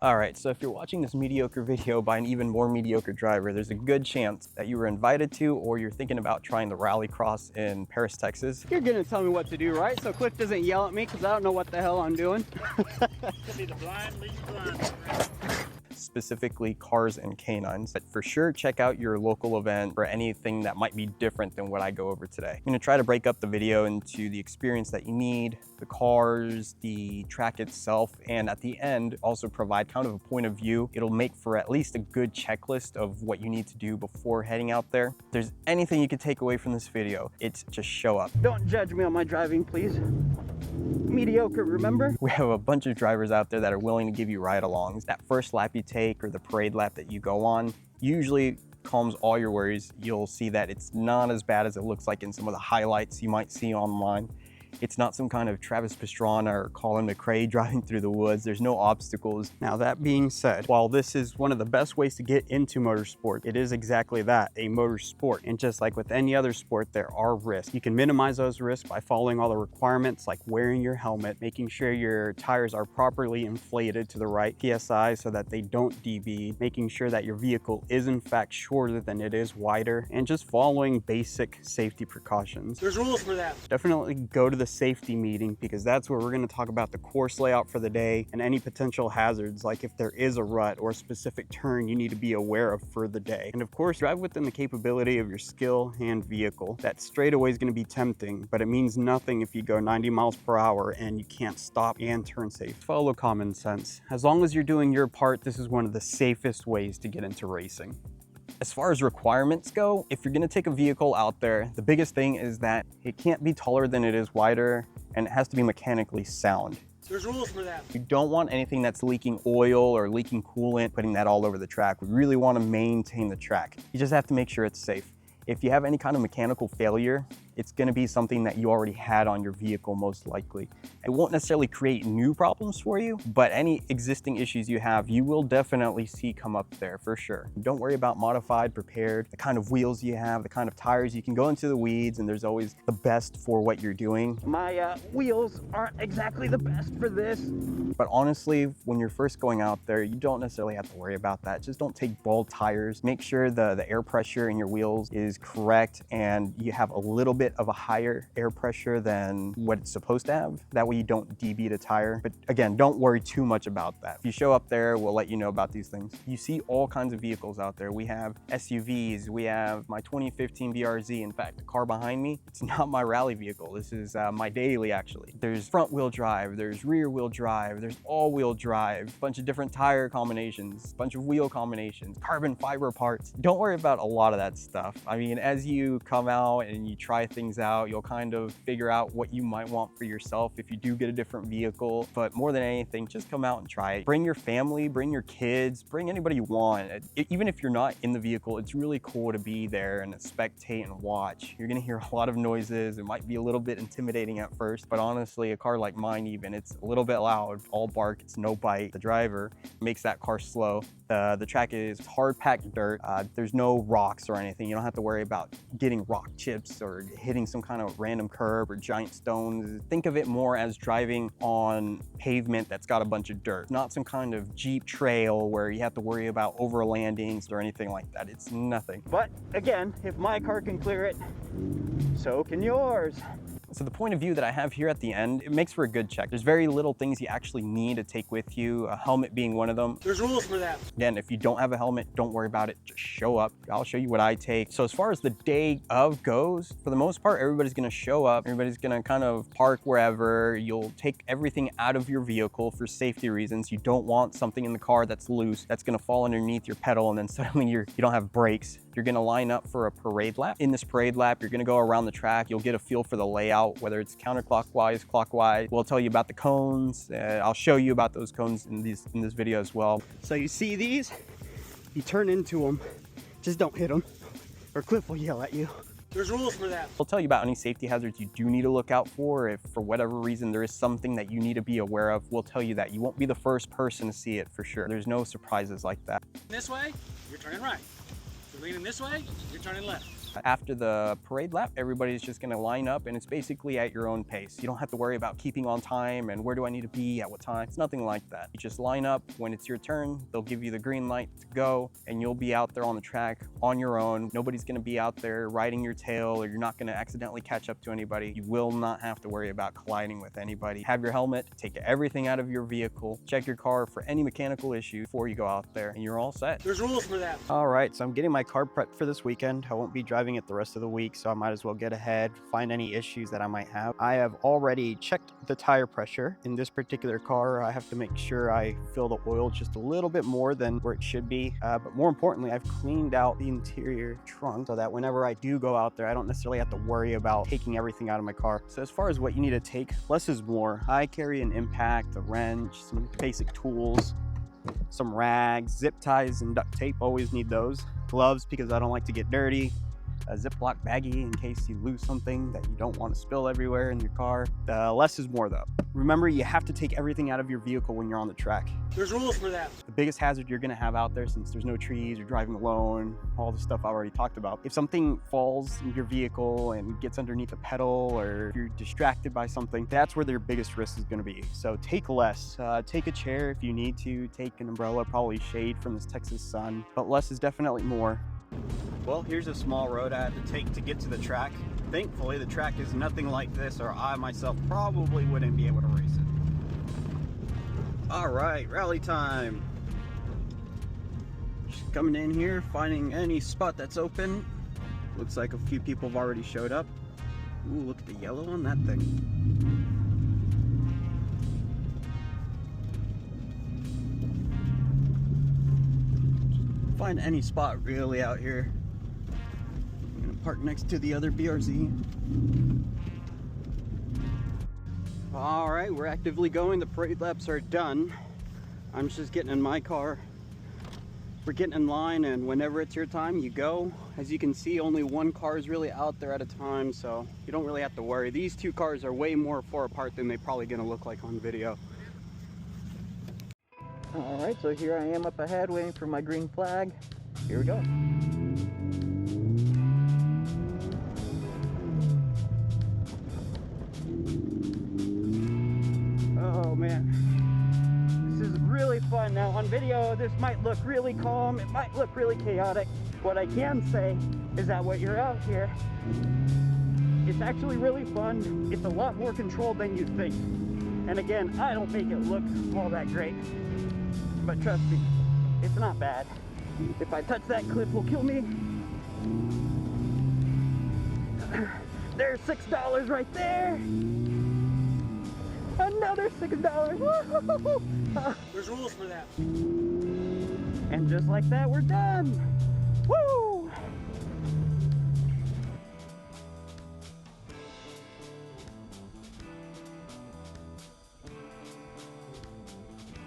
All right, so if you're watching this mediocre video by an even more mediocre driver, there's a good chance that you were invited to or you're thinking about trying the Rallycross in Paris, Texas. You're gonna tell me what to do, right? So Cliff doesn't yell at me because I don't know what the hell I'm doing. Could be the blind lead blind. Specifically Cars and Canines. But for sure, check out your local event for anything that might be different than what I go over today. I'm gonna try to break up the video into the experience that you need, the cars, the track itself, and at the end, also provide kind of a point of view. It'll make for at least a good checklist of what you need to do before heading out there. If there's anything you could take away from this video, it's just show up. Don't judge me on my driving, please. Mediocre, remember? We have a bunch of drivers out there that are willing to give you ride-alongs. That first lap you take or the parade lap that you go on usually calms all your worries. You'll see that it's not as bad as it looks like in some of the highlights you might see online. It's not some kind of Travis Pastrana or Colin McRae driving through the woods. There's no obstacles. Now, that being said, while this is one of the best ways to get into motorsport, it is exactly that, a motorsport. And just like with any other sport, there are risks. You can minimize those risks by following all the requirements like wearing your helmet, making sure your tires are properly inflated to the right PSI so that they don't DB, making sure that your vehicle is in fact shorter than it is wider, and just following basic safety precautions. There's rules for that. Definitely go to the safety meeting because that's where we're going to talk about the course layout for the day and any potential hazards, like if there is a rut or a specific turn you need to be aware of for the day. And of course, drive within the capability of your skill and vehicle. That straightaway is going to be tempting, but it means nothing if you go 90 miles per hour and you can't stop and turn safe. Follow common sense. As long as you're doing your part, this is one of the safest ways to get into racing. As far as requirements go, if you're gonna take a vehicle out there, the biggest thing is that it can't be taller than it is wider, and it has to be mechanically sound. There's rules for that. You don't want anything that's leaking oil or leaking coolant, putting that all over the track. We really wanna maintain the track. You just have to make sure it's safe. If you have any kind of mechanical failure, it's gonna be something that you already had on your vehicle most likely. It won't necessarily create new problems for you, but any existing issues you have, you will definitely see come up there for sure. Don't worry about modified, prepared, the kind of wheels you have, the kind of tires. You can go into the weeds and there's always the best for what you're doing. My wheels aren't exactly the best for this. But honestly, when you're first going out there, you don't necessarily have to worry about that. Just don't take bald tires. Make sure the air pressure in your wheels is correct and you have a little bit of a higher air pressure than what it's supposed to have. That way you don't DB the tire. But again, don't worry too much about that. If you show up there, we'll let you know about these things. You see all kinds of vehicles out there. We have SUVs, we have my 2015 BRZ. In fact, the car behind me, it's not my rally vehicle. This is my daily actually. There's front wheel drive, there's rear wheel drive, there's all wheel drive, a bunch of different tire combinations, a bunch of wheel combinations, carbon fiber parts. Don't worry about a lot of that stuff. I mean, as you come out and you try things out, you'll kind of figure out what you might want for yourself if you do get a different vehicle. But more than anything, just come out and try it. Bring your family, bring your kids, bring anybody you want. Even if you're not in the vehicle, it's really cool to be there and spectate and watch. You're gonna hear a lot of noises. It might be a little bit intimidating at first, but honestly, a car like mine even, it's a little bit loud, all bark, it's no bite. The driver makes that car slow. The track is hard packed dirt. There's no rocks or anything. You don't have to worry about getting rock chips or hitting some kind of random curb or giant stones. Think of it more as driving on pavement that's got a bunch of dirt, not some kind of Jeep trail where you have to worry about overlandings or anything like that. It's nothing. But again, if my car can clear it, so can yours. So the point of view that I have here at the end, it makes for a good check. There's very little things you actually need to take with you, a helmet being one of them. There's rules for that. Again, if you don't have a helmet, don't worry about it. Just show up. I'll show you what I take. So as far as the day of goes, for the most part, everybody's gonna show up. Everybody's gonna kind of park wherever. You'll take everything out of your vehicle for safety reasons. You don't want something in the car that's loose, that's gonna fall underneath your pedal and then suddenly you don't have brakes. You're gonna line up for a parade lap. In this parade lap, you're gonna go around the track. You'll get a feel for the layout, whether it's counterclockwise, clockwise. We'll tell you about the cones. I'll show you about those cones in this video as well. So you see these, you turn into them, just don't hit them, or Cliff will yell at you. There's rules for that. We'll tell you about any safety hazards you do need to look out for. If for whatever reason there is something that you need to be aware of, we'll tell you that. You won't be the first person to see it for sure. There's no surprises like that. This way, you're turning right. If you're leaning this way, you're turning left. After the parade lap, everybody's just gonna line up and it's basically at your own pace. You don't have to worry about keeping on time and where do I need to be at what time. It's nothing like that. You just line up. When it's your turn, they'll give you the green light to go and you'll be out there on the track on your own. Nobody's gonna be out there riding your tail, or you're not gonna accidentally catch up to anybody. You will not have to worry about colliding with anybody. Have your helmet, take everything out of your vehicle, check your car for any mechanical issue before you go out there, and you're all set. There's rules for that. All right, so I'm getting my car prepped for this weekend. I won't be driving it the rest of the week, so I might as well get ahead, find any issues that I might have. I have already checked the tire pressure. In this particular car, I have to make sure I fill the oil just a little bit more than where it should be. But more importantly, I've cleaned out the interior trunk so that whenever I do go out there, I don't necessarily have to worry about taking everything out of my car. So as far as what you need to take, less is more. I carry an impact, a wrench, some basic tools, some rags, zip ties and duct tape, always need those. Gloves because I don't like to get dirty. A Ziploc baggie in case you lose something that you don't want to spill everywhere in your car. Less is more though. Remember, you have to take everything out of your vehicle when you're on the track. There's rules for that. The biggest hazard you're gonna have out there, since there's no trees, you're driving alone, all the stuff I already talked about. If something falls in your vehicle and gets underneath a pedal, or if you're distracted by something, that's where their biggest risk is gonna be. So take less. Take a chair if you need to, take an umbrella, probably shade from this Texas sun, but less is definitely more. Well, here's a small road I had to take to get to the track. Thankfully, the track is nothing like this, or I myself probably wouldn't be able to race it. All right, rally time. Just coming in here, finding any spot that's open. Looks like a few people have already showed up. Ooh, look at the yellow on that thing. Find any spot really out here. I'm gonna park next to the other BRZ. All right, we're actively going. The parade laps are done. I'm just getting in my car. We're getting in line, and whenever it's your time, you go. As you can see, only one car is really out there at a time, so you don't really have to worry. These two cars are way more far apart than they're probably gonna look like on video. All right, so here I am up ahead waiting for my green flag. Here we go. Oh man, this is really fun. Now on video, this might look really calm, it might look really chaotic. What I can say is that when you're out here, it's actually really fun. It's a lot more controlled than you'd think. And again, I don't think it looks all that great. But trust me, it's not bad. If I touch that cliff, will kill me. There's $6 right there. Another $6. There's rules for that. And just like that, we're done.